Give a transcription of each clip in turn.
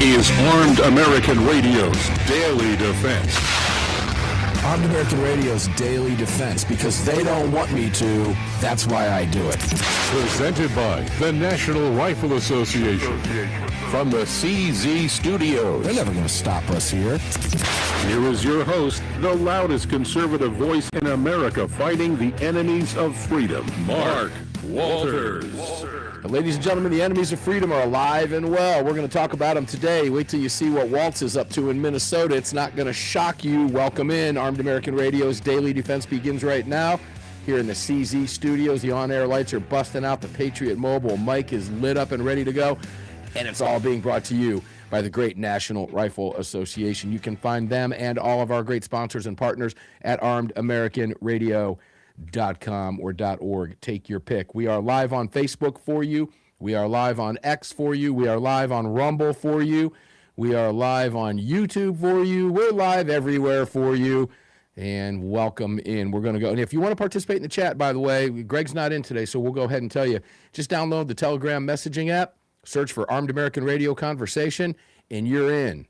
is Armed American Radio's Daily Defense. Armed American Radio's Daily Defense, because they don't want me to, that's why I do it. Presented by the National Rifle Association. From the CZ Studios. They're never going to stop us here. Here is your host, the loudest conservative voice in America fighting the enemies of freedom, Mark Walters. Ladies and gentlemen, the enemies of freedom are alive and well. We're going to talk about them today. Wait till you see what Waltz is up to in Minnesota. It's not going to shock you. Welcome in. Armed American Radio's Daily Defense begins right now. Here in the CZ Studios, the on-air lights are busting out. The Patriot Mobile mic is lit up and ready to go. And it's all being brought to you by the great National Rifle Association. You can find them and all of our great sponsors and partners at armedamericanradio.com or .org. Take your pick. We are live on Facebook for you. We are live on X for you. We are live on Rumble for you. We are live on YouTube for you. We're live everywhere for you. And welcome in. We're going to go. And if you want to participate in the chat, by the way, Greg's not in today, so we'll go ahead and tell you. Just download the Telegram messaging app. Search for Armed American Radio Conversation, and you're in.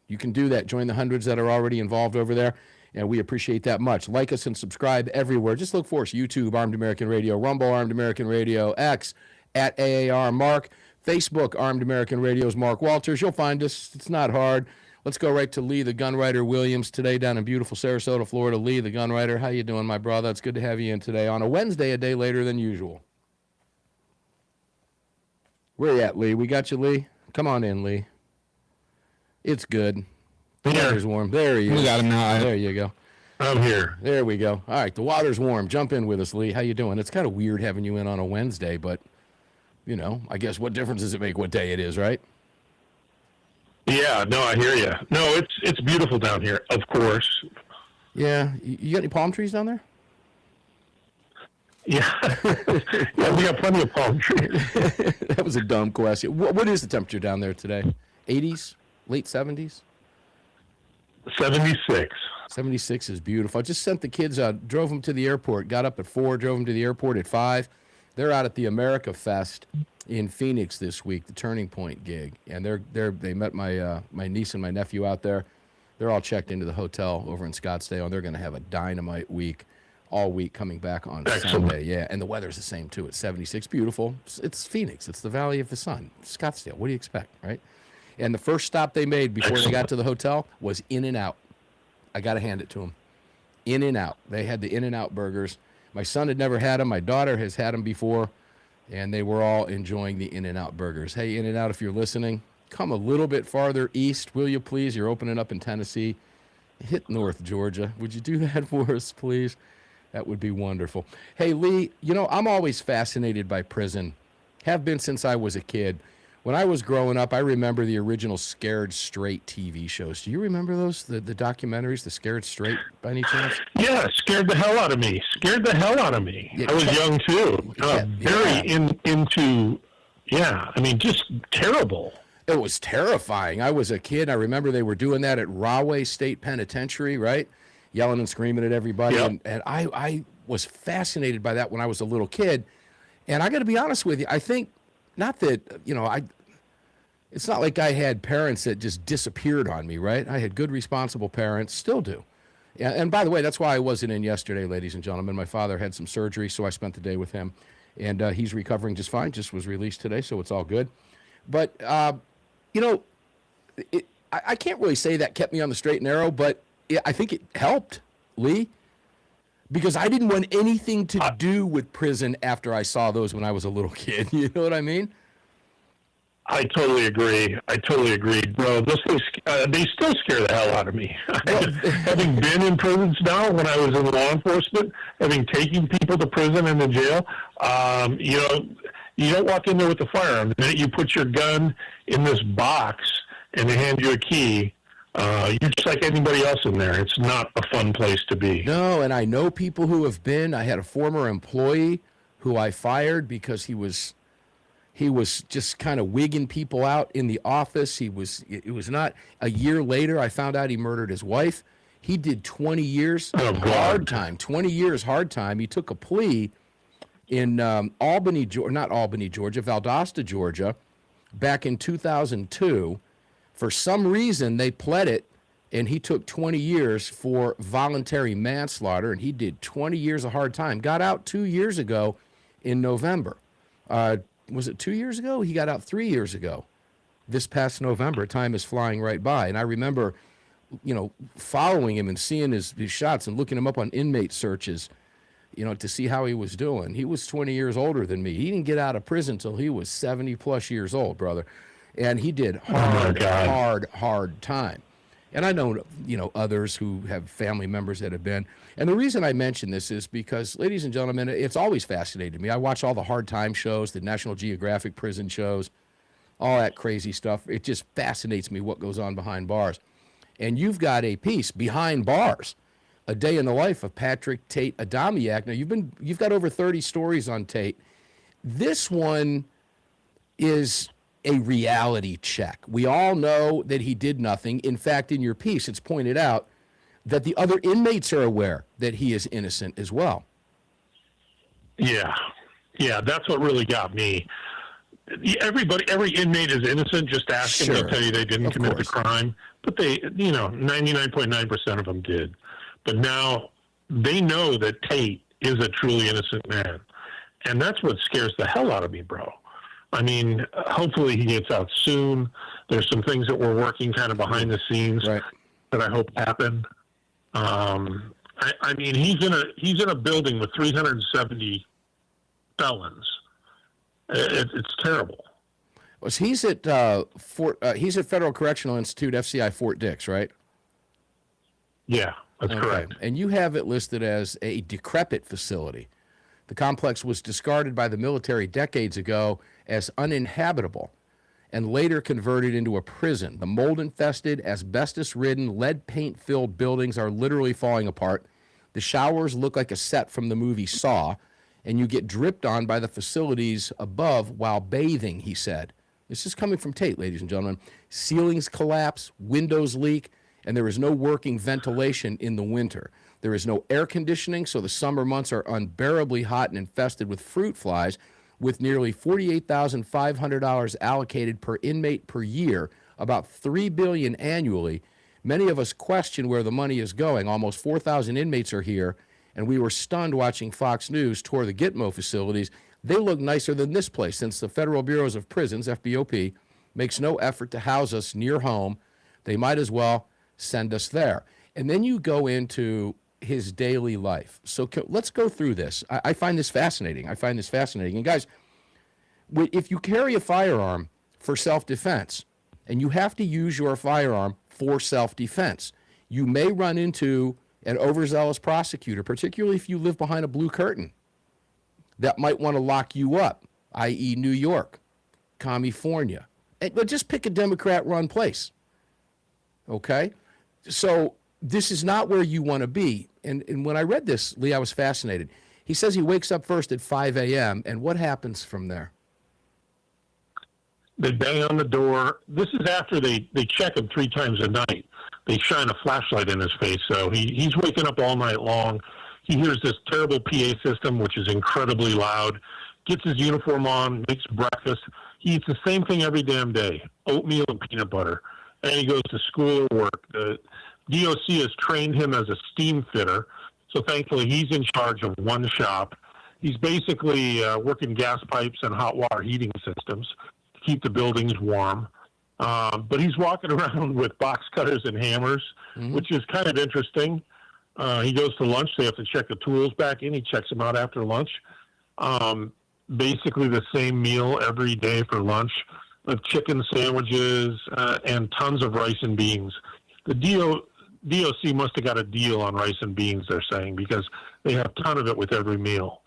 You can do that. Join the hundreds that are already involved over there, and we appreciate that much. Like us and subscribe everywhere. Just look for us, YouTube, Armed American Radio, Rumble, Armed American Radio, X, at AAR Mark, Facebook, Armed American Radio's Mark Walters. You'll find us. It's not hard. Let's go right to Lee, the Gunwriter Williams, today down in beautiful Sarasota, Florida. Lee, the Gunwriter, how you doing, my brother? It's good to have you in today on a Wednesday, a day later than usual. Where you at, Lee? We got you, Lee? Come on in, Lee. It's good. The water's warm. There he is. We got him now. There you go. I'm here. There we go. All right, the water's warm. Jump in with us, Lee. How you doing? It's kind of weird having you in on a Wednesday, but, you know, I guess what difference does it make what day it is, right? Yeah, no, I hear you. No, it's beautiful down here, of course. Yeah. You got any palm trees down there? Yeah. Yeah, we got plenty of palm trees. That was a dumb question. What is the temperature down there today? 80s? Late 70s? 76. 76 is beautiful. I just sent the kids out, drove them to the airport, got up at 4, drove them to the airport at 5. They're out at the America Fest in Phoenix this week, the Turning Point gig. And they met my niece and my nephew out there. They're all checked into the hotel over in Scottsdale, and they're going to have a dynamite week. All week coming back on Sunday. Yeah, and the weather's the same, too. It's 76. Beautiful. It's Phoenix. It's the Valley of the Sun. Scottsdale. What do you expect, right? And the first stop they made before they got to the hotel was In-N-Out. I got to hand it to them. In-N-Out. They had the In-N-Out burgers. My son had never had them. My daughter has had them before, and they were all enjoying the In-N-Out burgers. Hey, In-N-Out, if you're listening, come a little bit farther east, will you, please? You're opening up in Tennessee. Hit North Georgia. Would you do that for us, please? That would be wonderful. Hey, Lee, you know, I'm always fascinated by prison. Have been since I was a kid. When I was growing up, I remember the original Scared Straight TV shows. Do you remember those, the documentaries, the Scared Straight, by any chance? Yeah, scared the hell out of me. Yeah, I was young, too. Into, I mean, just terrible. It was terrifying. I was a kid. I remember they were doing that at Rahway State Penitentiary, right? Yelling and screaming at everybody. Yep. And I was fascinated by that when I was a little kid. And I got to be honest with you, I think, not that, you know, it's not like I had parents that just disappeared on me, right? I had good, responsible parents, still do. Yeah, and by the way, that's why I wasn't in yesterday, ladies and gentlemen. My father had some surgery, so I spent the day with him. And he's recovering just fine, just was released today, so it's all good. But, you know, I can't really say that kept me on the straight and narrow, but I think it helped, Lee, because I didn't want anything to do with prison after I saw those when I was a little kid. You know what I mean? I totally agree. Bro. Those things, they still scare the hell out of me. Well, having been in prisons now, when I was in law enforcement, having taken people to prison and to jail, you know, you don't walk in there with a firearm. The minute you put your gun in this box and they hand you a key, you're just like anybody else in there. It's not a fun place to be. No, and I know people who have been. I had a former employee who I fired because he was just kind of wigging people out in the office. It was not. A year later, I found out he murdered his wife. He did 20 years hard time. 20 years hard time. He took a plea in Valdosta, Georgia, back in 2002. For some reason, they pled it, and he took 20 years for voluntary manslaughter, and he did 20 years of hard time. Got out 2 years ago in November. Was it 2 years ago? He got out 3 years ago. This past November. Time is flying right by. And I remember, following him and seeing his shots and looking him up on inmate searches, to see how he was doing. He was 20 years older than me. He didn't get out of prison until he was 70 plus years old, brother. And he did hard time. And I know, others who have family members that have been. And the reason I mention this is because, ladies and gentlemen, it's always fascinated me. I watch all the hard time shows, the National Geographic prison shows, all that crazy stuff. It just fascinates me what goes on behind bars. And you've got a piece, Behind Bars, a day in the life of Patrick Tate Adamiak. Now, you've got over 30 stories on Tate. This one is a reality check. We all know that he did nothing. In fact, in your piece, it's pointed out that the other inmates are aware that he is innocent as well. Yeah, that's what really got me. Every inmate is innocent. Just ask them; they'll tell you they didn't commit the crime. But 99.9% of them did. But now they know that Tate is a truly innocent man, and that's what scares the hell out of me, bro. I mean, hopefully he gets out soon. There's some things that we're working kind of behind the scenes that I hope happen. I mean, he's in a building with 370 felons. It's terrible. Well, he's at Federal Correctional Institute, FCI Fort Dix, right? Yeah, that's correct. And you have it listed as a decrepit facility. The complex was discarded by the military decades ago as uninhabitable and later converted into a prison. The mold-infested, asbestos-ridden, lead paint-filled buildings are literally falling apart. The showers look like a set from the movie Saw, and you get dripped on by the facilities above while bathing, he said. This is coming from Tate, ladies and gentlemen. Ceilings collapse, windows leak, and there is no working ventilation in the winter. There is no air conditioning, so the summer months are unbearably hot and infested with fruit flies, with nearly $48,500 allocated per inmate per year, about $3 billion annually. Many of us question where the money is going. Almost 4,000 inmates are here, and we were stunned watching Fox News tour the Gitmo facilities. They look nicer than this place, since the Federal Bureau of Prisons, FBOP, makes no effort to house us near home. They might as well send us there. And then you go into his daily life. So let's go through this. I find this fascinating. And guys, if you carry a firearm for self-defense, and you have to use your firearm for self-defense, you may run into an overzealous prosecutor, particularly if you live behind a blue curtain, that might want to lock you up, i.e. New York, California. But just pick a Democrat-run place, okay? So this is not where you want to be. And when I read this, Lee, I was fascinated. He says he wakes up first at 5 a.m., and what happens from there? They bang on the door. This is after they check him 3 times a night. They shine a flashlight in his face, so he's waking up all night long. He hears this terrible PA system, which is incredibly loud, gets his uniform on, makes breakfast. He eats the same thing every damn day, oatmeal and peanut butter, and he goes to school or work. The DOC has trained him as a steam fitter, so thankfully he's in charge of one shop. He's basically working gas pipes and hot water heating systems to keep the buildings warm. But he's walking around with box cutters and hammers, which is kind of interesting. He goes to lunch. They have to check the tools back in. He checks them out after lunch. Basically the same meal every day for lunch, with chicken sandwiches and tons of rice and beans. The DOC must have got a deal on rice and beans, they're saying, because they have a ton of it with every meal.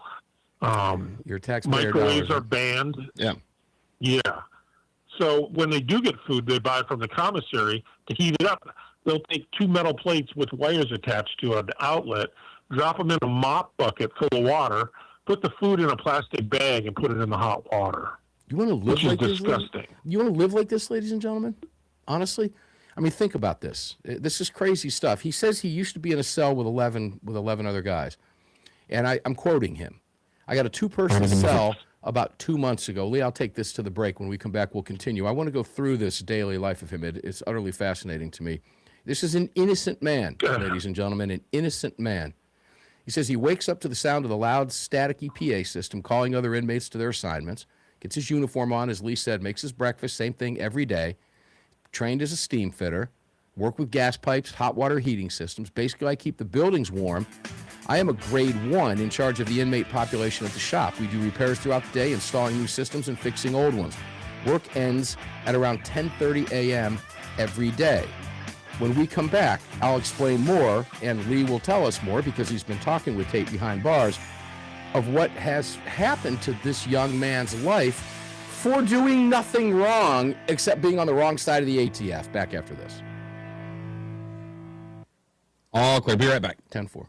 Your taxpayer microwaves dollars are banned. Yeah. Yeah. So when they do get food, they buy it from the commissary to heat it up. They'll take 2 metal plates with wires attached to an outlet, drop them in a mop bucket full of water, put the food in a plastic bag, and put it in the hot water. You want to live like this? Disgusting. You want to live like this, ladies and gentlemen? Honestly? I mean, think about this. This is crazy stuff. He says he used to be in a cell with 11 other guys. And I'm quoting him. I got a 2-person cell about 2 months ago. Lee, I'll take this to the break. When we come back, we'll continue. I want to go through this daily life of him. It's utterly fascinating to me. This is an innocent man, ladies and gentlemen, an innocent man. He says he wakes up to the sound of the loud, staticky PA system, calling other inmates to their assignments, gets his uniform on, as Lee said, makes his breakfast, same thing every day, trained as a steam fitter, work with gas pipes, hot water heating systems. Basically, I keep the buildings warm. I am a grade 1 in charge of the inmate population at the shop. We do repairs throughout the day, installing new systems and fixing old ones. Work ends at around 10:30 a.m. every day. When we come back, I'll explain more, and Lee will tell us more because he's been talking with Tate behind bars of what has happened to this young man's life for doing nothing wrong except being on the wrong side of the ATF. Back after this. Okay, be right back. 10-4.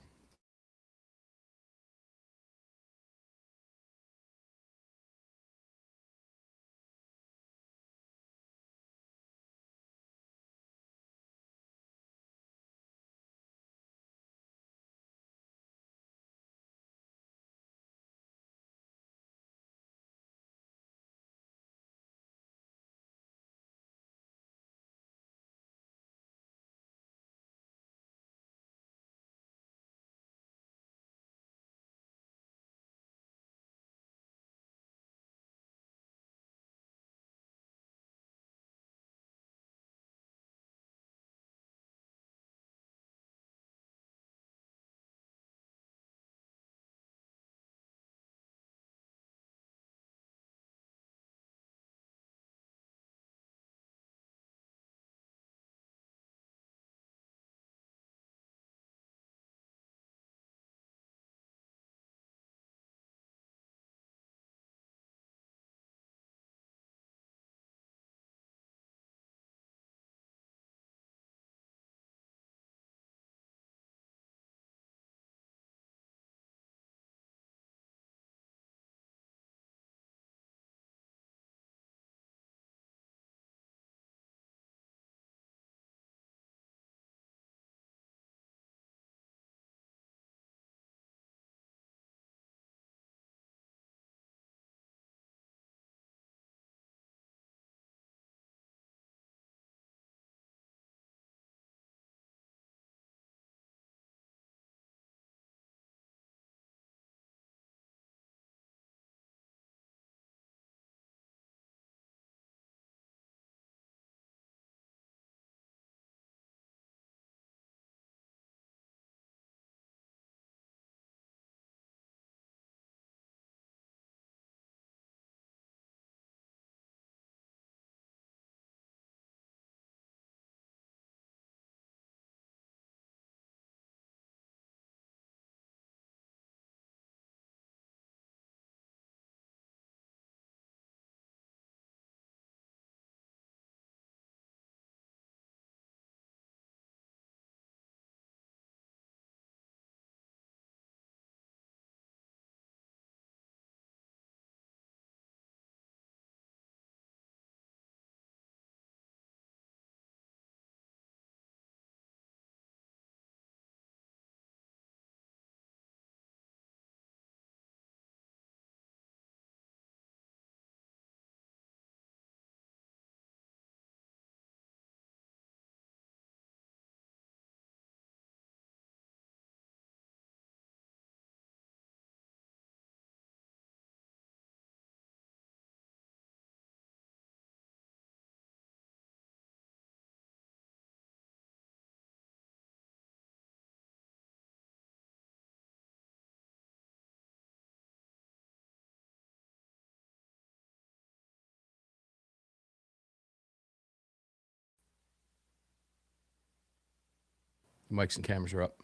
Mics and cameras are up.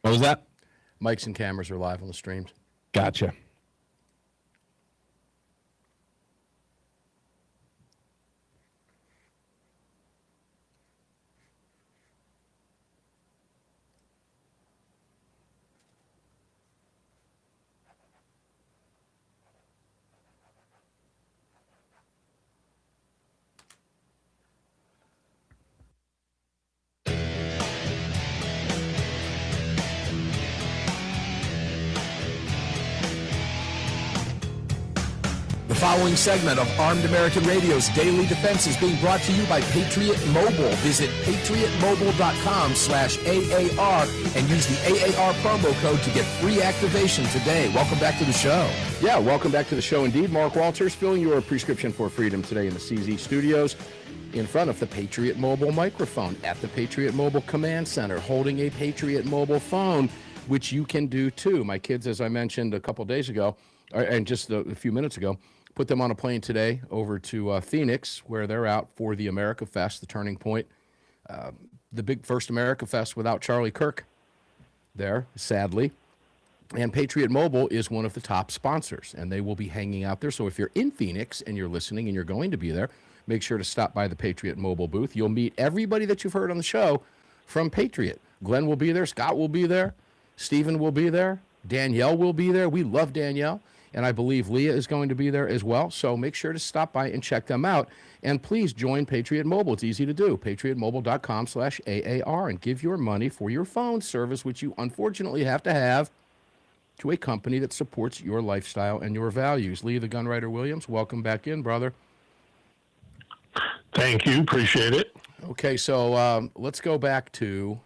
What was that? Mics and cameras are live on the streams. Gotcha. following segment of Armed American Radio's Daily Defense is being brought to you by Patriot Mobile. Visit patriotmobile.com/AAR and use the AAR promo code to get free activation today. Welcome back to the show. Yeah, welcome back to the show indeed. Mark Walters filling your prescription for freedom today in the CZ studios in front of the Patriot Mobile microphone at the Patriot Mobile Command Center, holding a Patriot Mobile phone, which you can do too. My kids, as I mentioned a couple days ago, and just a few minutes ago, put them on a plane today over to Phoenix, where they're out for the America Fest, the Turning Point, the big first America Fest without Charlie Kirk there, sadly. And Patriot Mobile is one of the top sponsors, and they will be hanging out there. So if you're in Phoenix and you're listening and you're going to be there, make sure to stop by the Patriot Mobile booth. You'll meet everybody that you've heard on the show from Patriot. Glenn will be there. Scott will be there. Stephen will be there. Danielle will be there. We love Danielle. And I believe Leah is going to be there as well. So make sure to stop by and check them out. And please join Patriot Mobile. It's easy to do. patriotmobile.com/AAR and give your money for your phone service, which you unfortunately have to have, to a company that supports your lifestyle and your values. Lee the Gunwriter Williams, welcome back in, brother. Thank you. Appreciate it. Okay, so let's go back to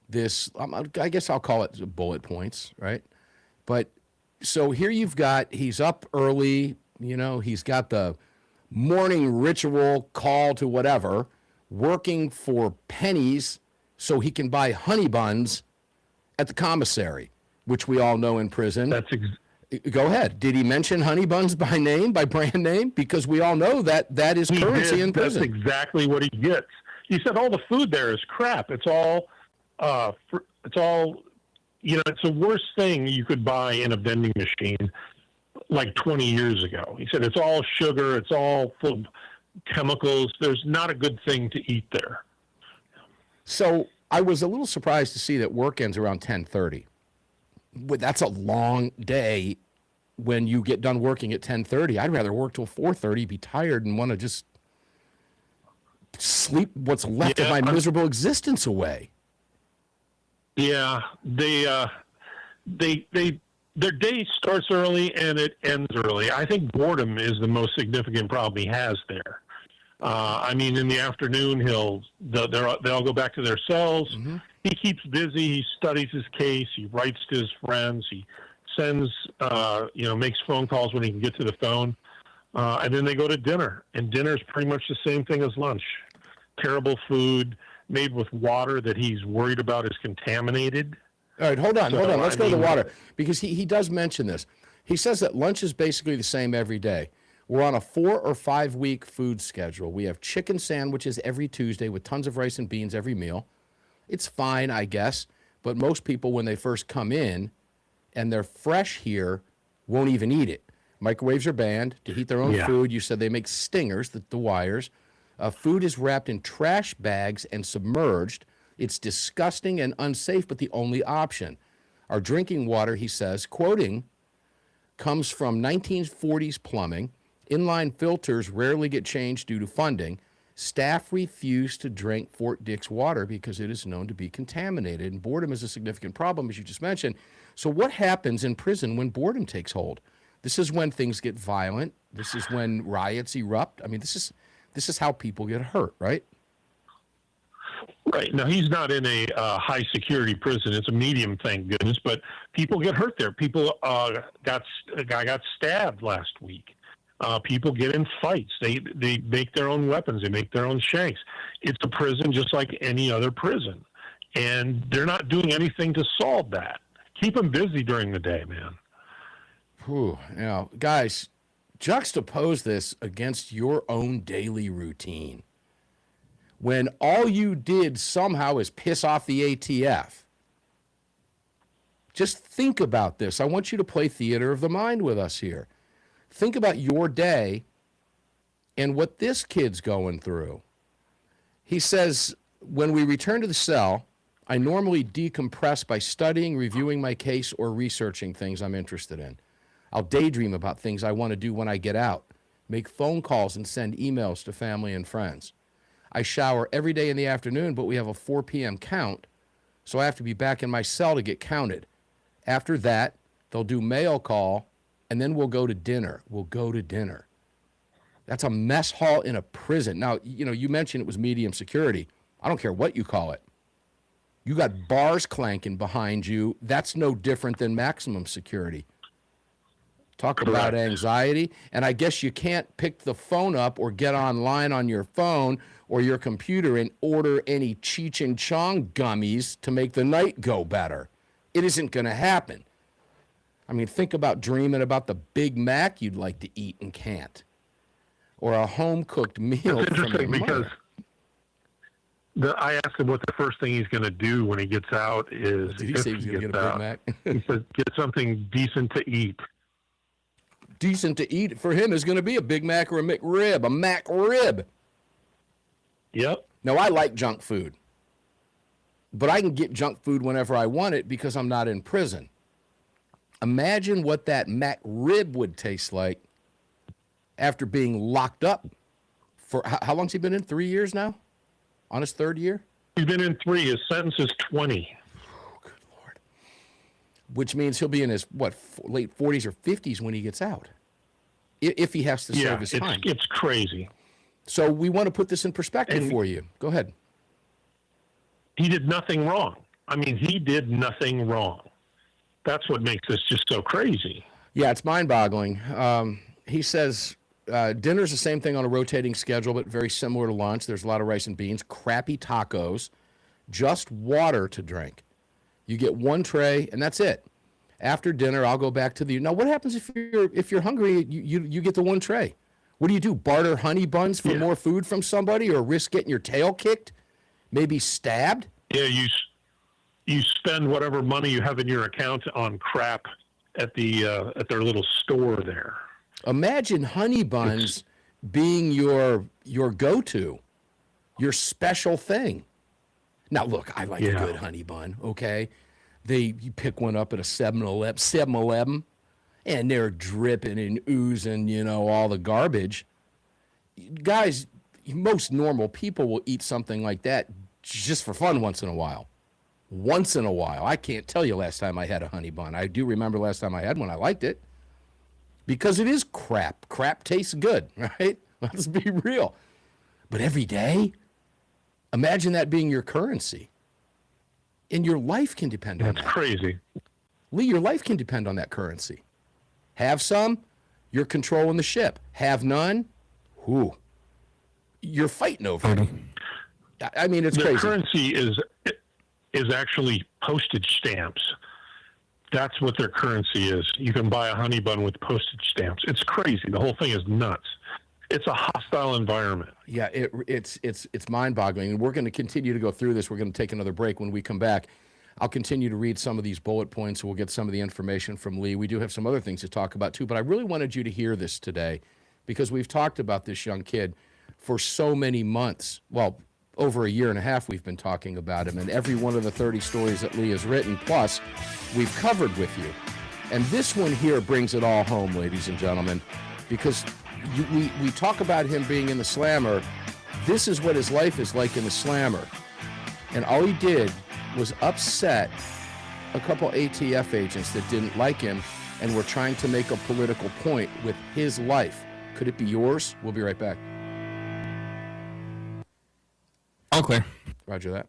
this. I guess I'll call it bullet points, right? But so here you've got, he's up early, you know, he's got the morning ritual call to whatever, working for pennies so he can buy honey buns at the commissary, which we all know in prison. Go ahead. Did he mention honey buns by name, by brand name? Because we all know that that is currency in prison. That's exactly what he gets. He said all the food there is crap. It's all, you know, it's the worst thing you could buy in a vending machine like 20 years ago. He said it's all sugar. It's all full of chemicals. There's not a good thing to eat there. So I was a little surprised to see that work ends around 10:30. That's a long day when you get done working at 10:30. I'd rather work till 4:30, be tired, and want to just sleep what's left of my miserable existence away. Yeah, their day starts early and it ends early. I think boredom is the most significant problem he has there. I mean, in the afternoon, they'll go back to their cells. Mm-hmm. He keeps busy. He studies his case. He writes to his friends. He sends, makes phone calls when he can get to the phone. And then they go to dinner. And dinner is pretty much the same thing as lunch. Terrible food made with water that he's worried about is contaminated. All right, hold on. Let's go to the water, because he does mention this. He says that lunch is basically the same every day. We're on a 4 or 5 week food schedule. We have chicken sandwiches every Tuesday with tons of rice and beans every meal. It's fine, I guess, but most people, when they first come in and they're fresh here, won't even eat it. Microwaves are banned to heat their own food. You said they make stingers, the wires. Food is wrapped in trash bags and submerged. It's disgusting and unsafe, but the only option. Our drinking water, he says, quoting, comes from 1940s plumbing. Inline filters rarely get changed due to funding. Staff refuse to drink Fort Dix water because it is known to be contaminated. And boredom is a significant problem, as you just mentioned. So what happens in prison when boredom takes hold? This is when things get violent. This is when riots erupt. I mean, this is how people get hurt, right? Right. Now, he's not in a high-security prison. It's a medium, thank goodness. But people get hurt there. People a guy got stabbed last week. People get in fights. They make their own weapons. They make their own shanks. It's a prison just like any other prison. And they're not doing anything to solve that. Keep them busy during the day, man. Whew. Now, guys, juxtapose this against your own daily routine. When all you did somehow is piss off the ATF. Just think about this. I want you to play theater of the mind with us here. Think about your day and what this kid's going through. He says, when we return to the cell, I normally decompress by studying, reviewing my case, or researching things I'm interested in. I'll daydream about things I want to do when I get out, make phone calls and send emails to family and friends. I shower every day in the afternoon, but we have a 4 p.m. count, so I have to be back in my cell to get counted. After that, they'll do mail call and then we'll go to dinner. That's a mess hall in a prison. Now, you mentioned it was medium security. I don't care what you call it. You got bars clanking behind you. That's no different than maximum security. Talk about anxiety. And I guess you can't pick the phone up or get online on your phone or your computer and order any Cheech and Chong gummies to make the night go better. It isn't going to happen. I mean, think about dreaming about the Big Mac you'd like to eat and can't. Or a home-cooked meal It's from interesting your because mother. I asked him what the first thing he's going to do when he gets out is. Did he say he's going to get a Big Mac? He said, get something decent to eat. Decent to eat for him is going to be a Big Mac or a McRib, a Mac rib. Yep. Now, I like junk food, but I can get junk food whenever I want it because I'm not in prison. Imagine what that Mac rib would taste like after being locked up for, how long's he been in? 3 years now? On his third year? He's been in 3. His sentence is 20. Oh, good Lord. Which means he'll be in his, late 40s or 50s when he gets out. If he has to serve his time. It's crazy. So we want to put this in perspective for you. Go ahead. He did nothing wrong. I mean, he did nothing wrong. That's what makes this just so crazy. Yeah, it's mind-boggling. He says dinner's the same thing on a rotating schedule, but very similar to lunch. There's a lot of rice and beans, crappy tacos, just water to drink. You get one tray, and that's it. After dinner, I'll go back to the. Now, what happens if you're hungry? You get the one tray. What do you do? Barter honey buns for more food from somebody, or risk getting your tail kicked? Maybe stabbed? Yeah, you spend whatever money you have in your account on crap at their little store there. Imagine honey buns being your go-to, your special thing. Now, look, I like a good honey bun, okay? You pick one up at a 7-Eleven, and they're dripping and oozing, all the garbage. Guys, most normal people will eat something like that just for fun once in a while. Once in a while. I can't tell you last time I had a honey bun. I do remember last time I had one. I liked it. Because it is crap. Crap tastes good, right? Let's be real. But every day, imagine that being your currency. And your life can depend on that. That's crazy. Lee, your life can depend on that currency. Have some, you're controlling the ship. Have none, you're fighting over it. I mean, it's crazy. The currency is actually postage stamps. That's what their currency is. You can buy a honey bun with postage stamps. It's crazy. The whole thing is nuts. It's a hostile environment. Yeah, it's mind-boggling. And we're going to continue to go through this. We're going to take another break. When we come back, I'll continue to read some of these bullet points. We'll get some of the information from Lee. We do have some other things to talk about, too. But I really wanted you to hear this today because we've talked about this young kid for so many months. Well, over a year and a half we've been talking about him, and every one of the 30 stories that Lee has written, plus we've covered with you. And this one here brings it all home, ladies and gentlemen, because we talk about him being in the slammer. This is what his life is like in the slammer. And all he did was upset a couple ATF agents that didn't like him and were trying to make a political point with his life. Could it be yours? We'll be right back. All clear. Roger that.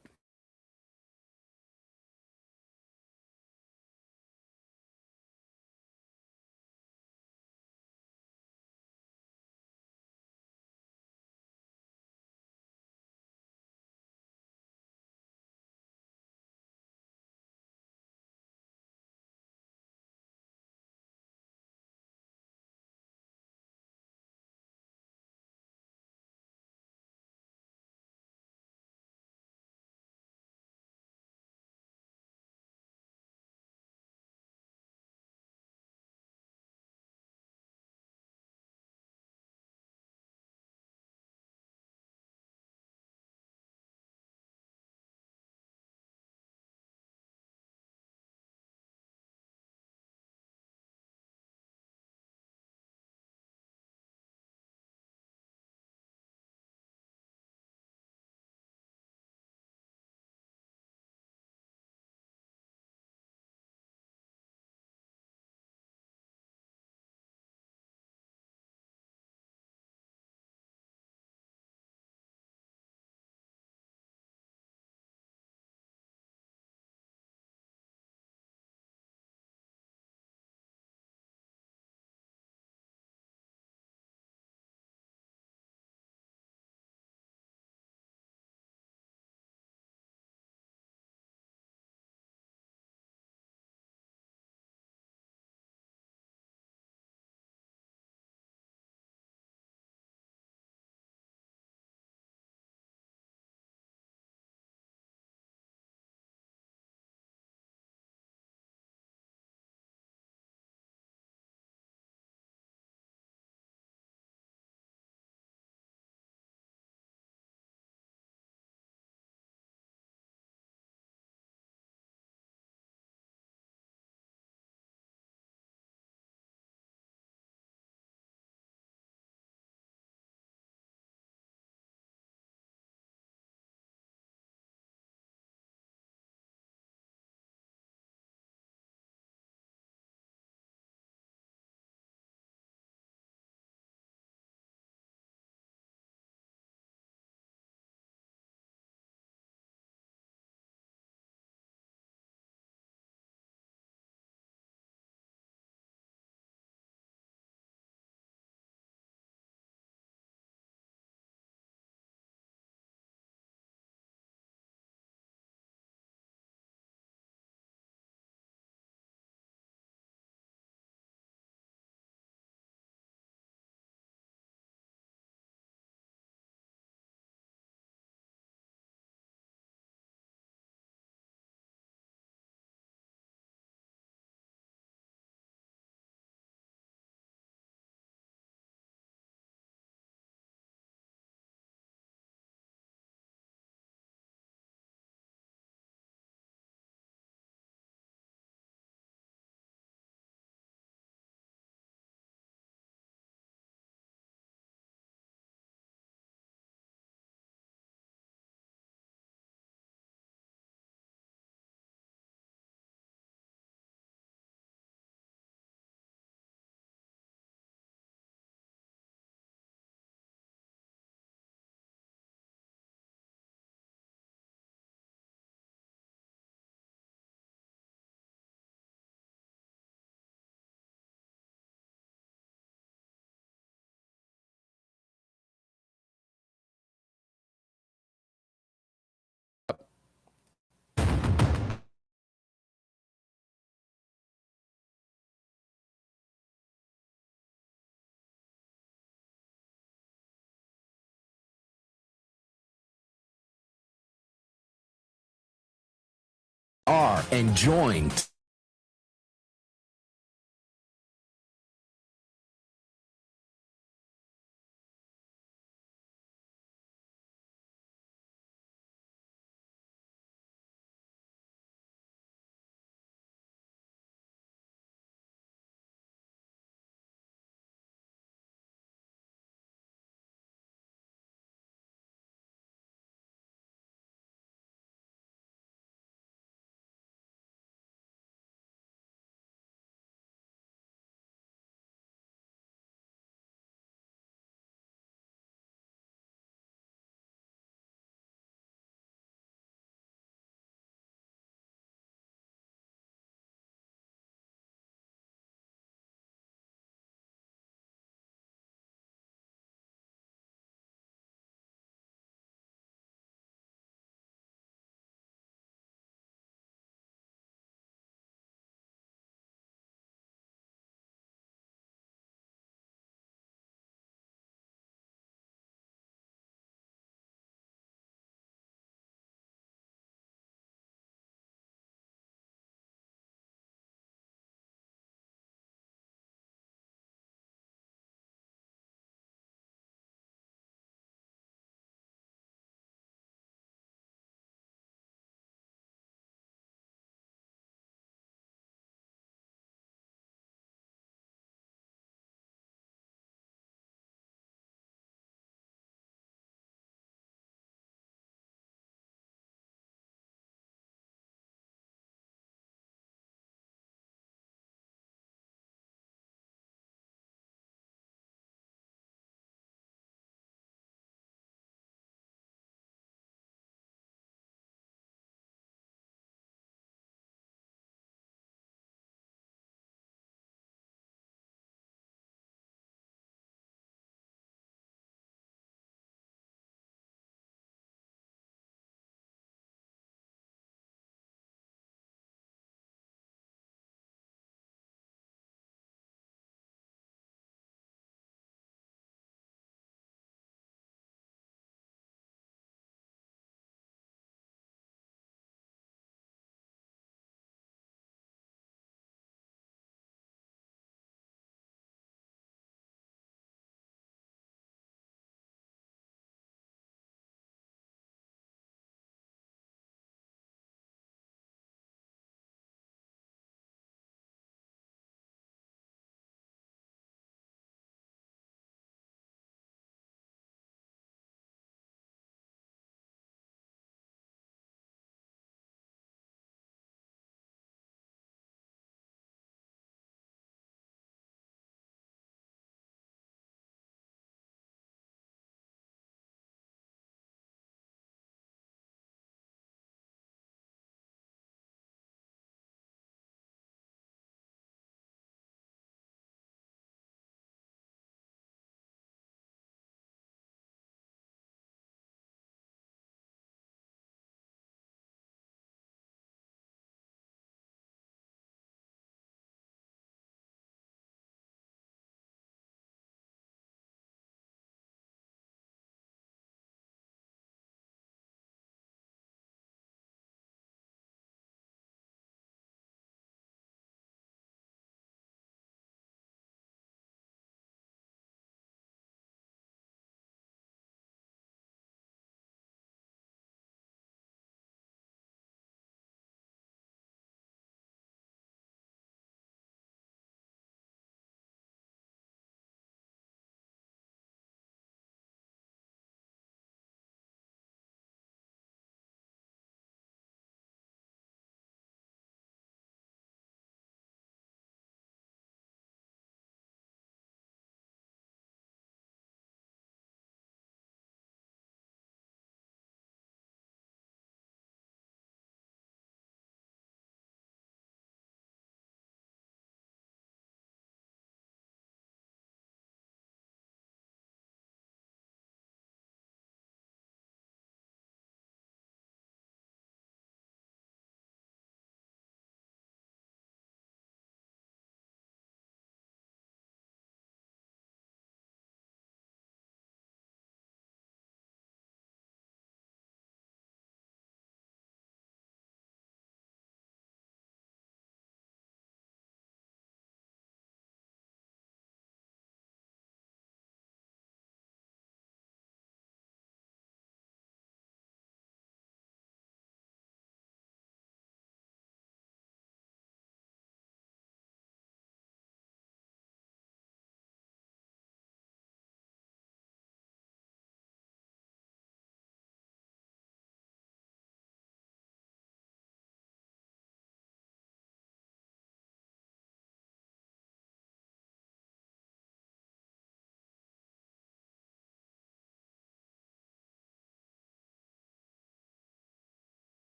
are and join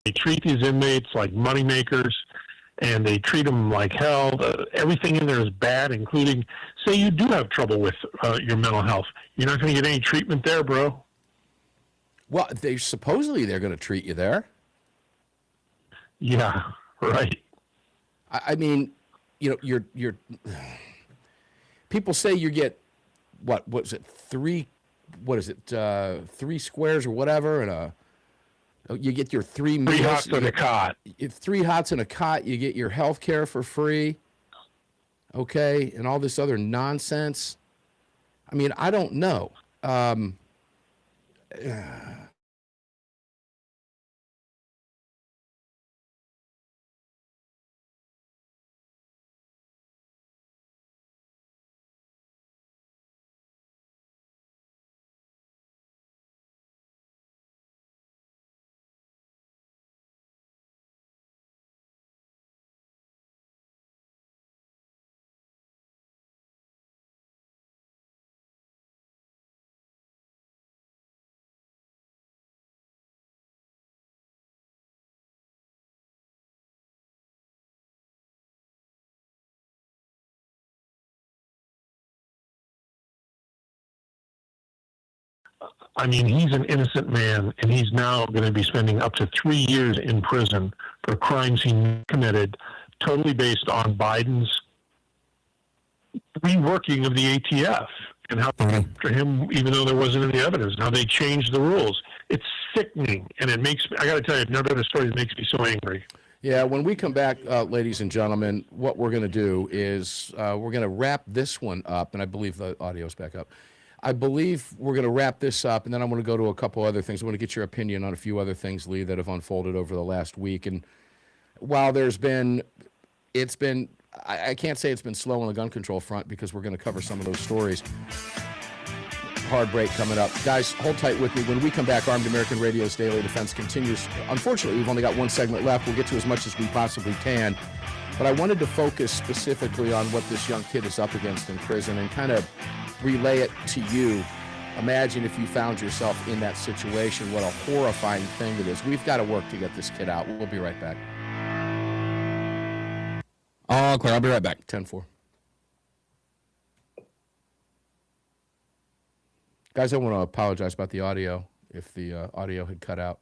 they treat these inmates like moneymakers, and they treat them like hell. Everything in there is bad, including, say you do have trouble with your mental health. You're not going to get any treatment there, bro. Well, they're going to treat you there. Yeah, right. I mean, you're people say you get what's it, three squares or whatever, and you get your three meals. 3 hots and a cot. 3 hots and a cot. You get your health care for free. Okay, and all this other nonsense. I mean, I don't know. I mean, he's an innocent man, and he's now going to be spending up to 3 years in prison for crimes he committed, totally based on Biden's reworking of the ATF and how after him, even though there wasn't any evidence, how they changed the rules. It's sickening, and it makes me, I got to tell you, I've never had a story that makes me so angry. Yeah, when we come back, ladies and gentlemen, what we're going to do is we're going to wrap this one up, and I believe the audio's back up. I believe we're going to wrap this up, and then I'm going to go to a couple other things. I want to get your opinion on a few other things, Lee, that have unfolded over the last week. And while I can't say it's been slow on the gun control front, because we're going to cover some of those stories. Hard break coming up. Guys, hold tight with me. When we come back, Armed American Radio's Daily Defense continues. Unfortunately, we've only got one segment left. We'll get to as much as we possibly can. But I wanted to focus specifically on what this young kid is up against in prison and kind of relay it to you. Imagine if you found yourself in that situation, what a horrifying thing it is. We've got to work to get this kid out. We'll be right back. All clear. I'll be right back. 10-4. Guys, I want to apologize about the audio, if the audio had cut out.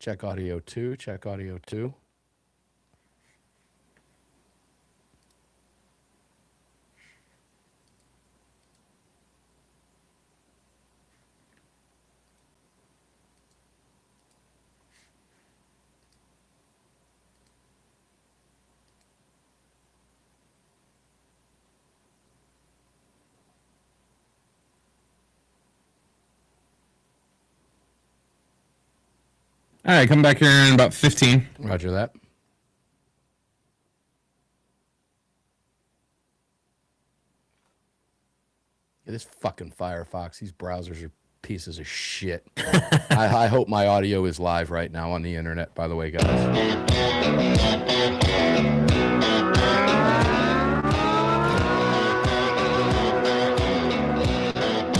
Check audio 2. Check audio 2. All right, come back here in about 15. Roger that. Yeah, this fucking Firefox, these browsers are pieces of shit. I hope my audio is live right now on the internet, by the way, guys.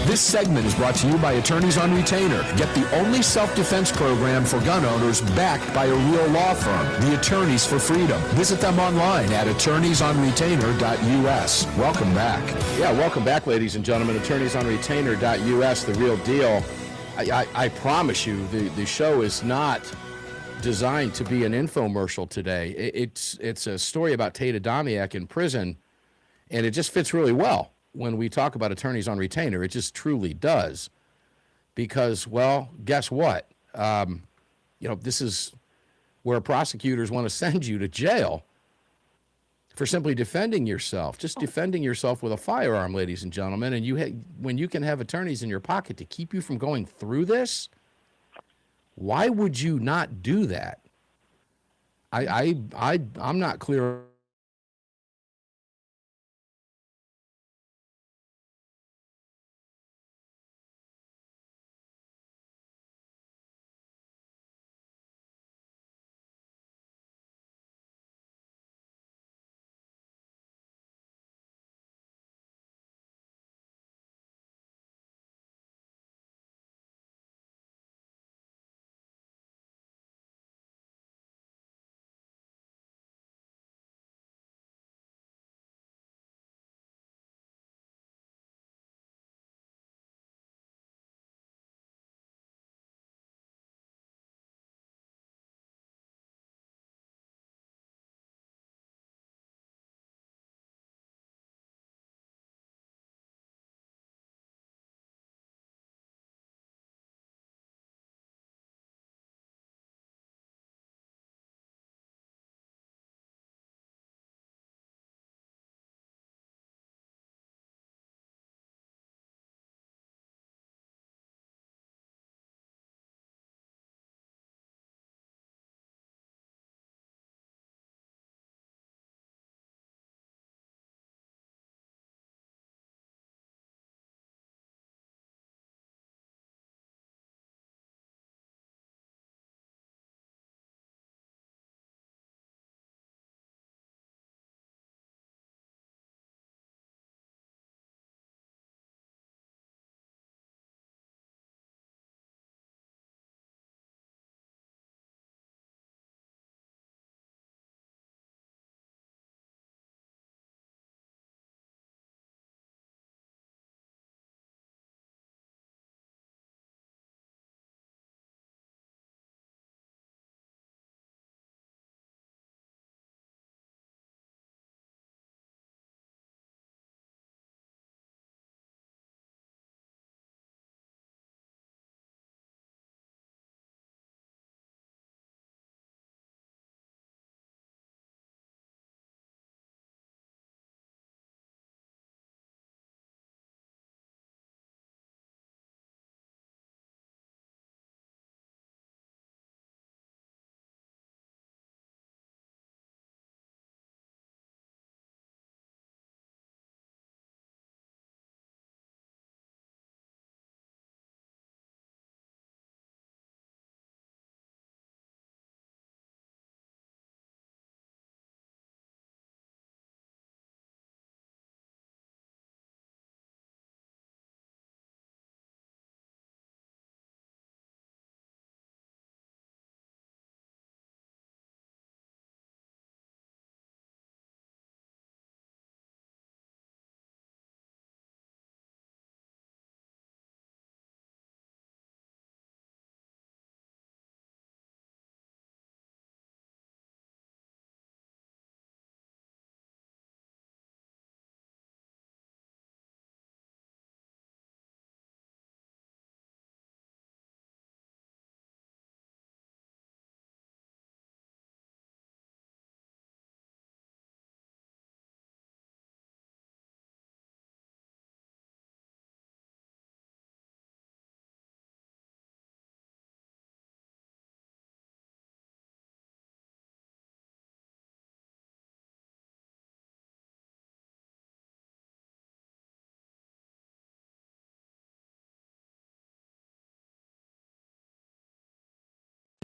This segment is brought to you by Attorneys on Retainer. Get the only self-defense program for gun owners backed by a real law firm, the Attorneys for Freedom. Visit them online at attorneysonretainer.us. Welcome back. Yeah, welcome back, ladies and gentlemen. Attorneysonretainer.us, the real deal. I promise you, the show is not designed to be an infomercial today. It's a story about Tate Adamiak in prison, and it just fits really well when we talk about Attorneys on Retainer. It just truly does. Because, well, guess what? This is where prosecutors want to send you to jail for simply defending yourself, just defending yourself with a firearm, ladies and gentlemen. And when you can have attorneys in your pocket to keep you from going through this, why would you not do that? I'm not clear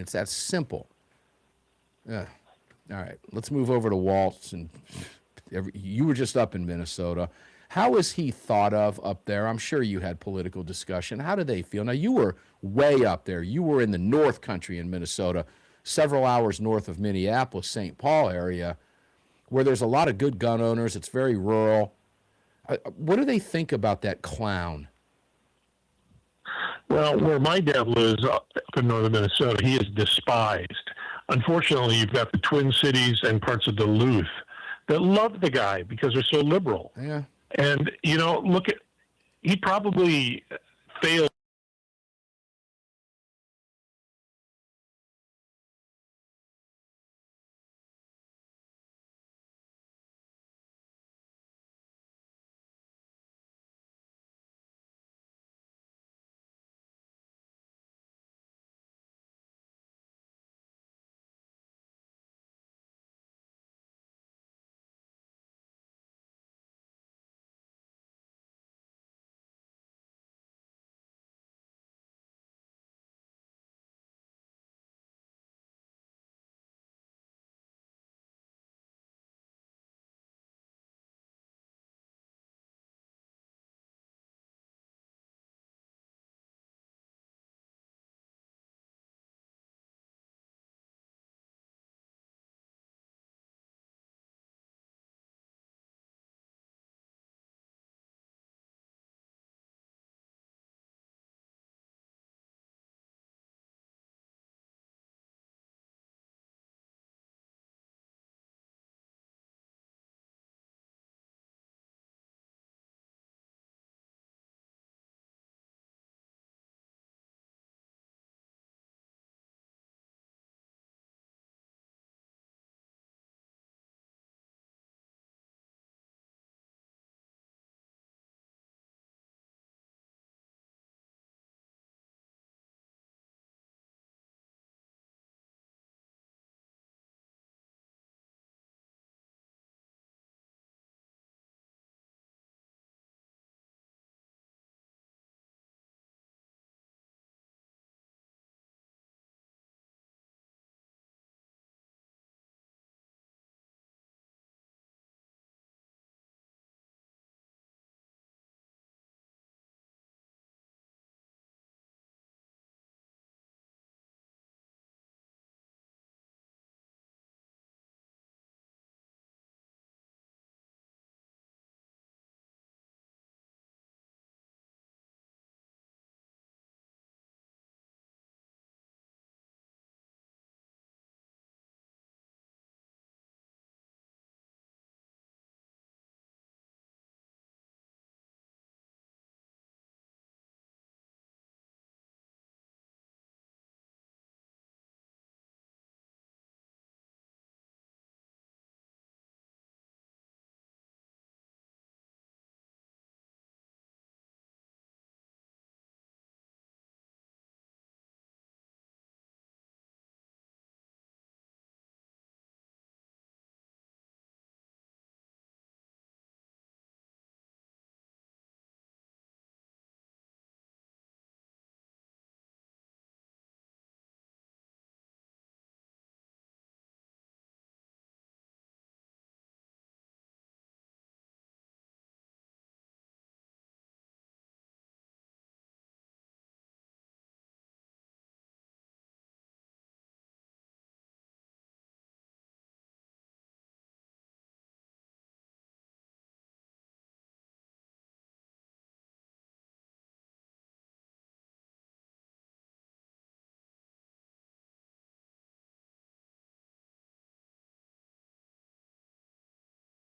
It's that simple. All right, let's move over to Waltz. And you were just up in Minnesota. How is he thought of up there? I'm sure you had political discussion. How do they feel? Now, you were way up there. You were in the North Country in Minnesota, several hours north of Minneapolis, St. Paul area, where there's a lot of good gun owners. It's very rural. What do they think about that clown? Well, where my dad lives up in northern Minnesota, he is despised. Unfortunately, you've got the Twin Cities and parts of Duluth that love the guy because they're so liberal. Yeah. And, look at, he probably failed